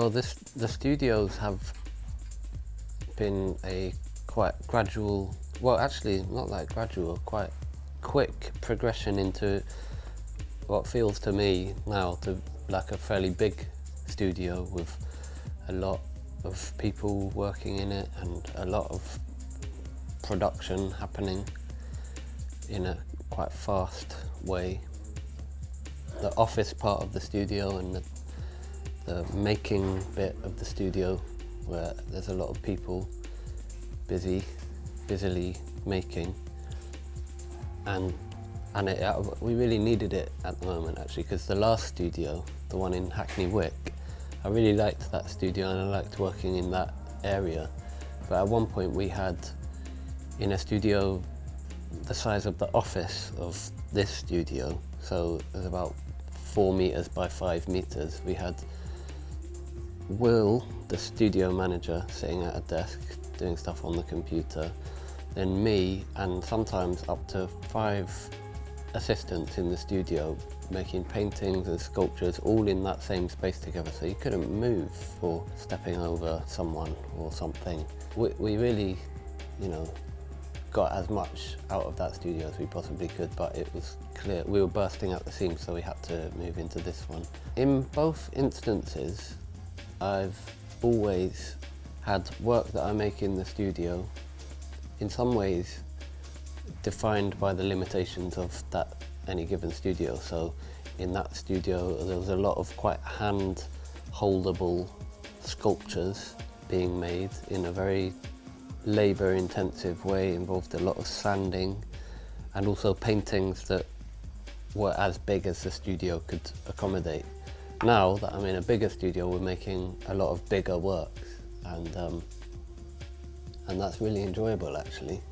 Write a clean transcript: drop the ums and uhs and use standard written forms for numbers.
Well, the studios have been a quite gradual, well actually not like gradual, quite quick progression into what feels to me now to like a fairly big studio with a lot of people working in it and a lot of production happening in a quite fast way. The office part of the studio and the making bit of the studio, where there's a lot of people busily making, and we really needed it at the moment actually, because the last studio, the one in Hackney Wick, I really liked that studio and I liked working in that area, but at one point we had, in a studio the size of the office of this studio, so it was about 4 meters by 5 meters, we had Will, the studio manager, sitting at a desk doing stuff on the computer, then me and sometimes up to 5 assistants in the studio making paintings and sculptures all in that same space together, so you couldn't move for stepping over someone or something. We really, got as much out of that studio as we possibly could, but it was clear we were bursting at the seams, so we had to move into this one. In both instances, I've always had work that I make in the studio, in some ways defined by the limitations of any given studio. So in that studio there was a lot of quite hand-holdable sculptures being made in a very labour-intensive way, involved a lot of sanding, and also paintings that were as big as the studio could accommodate. Now that I'm in a bigger studio, we're making a lot of bigger works, and that's really enjoyable actually.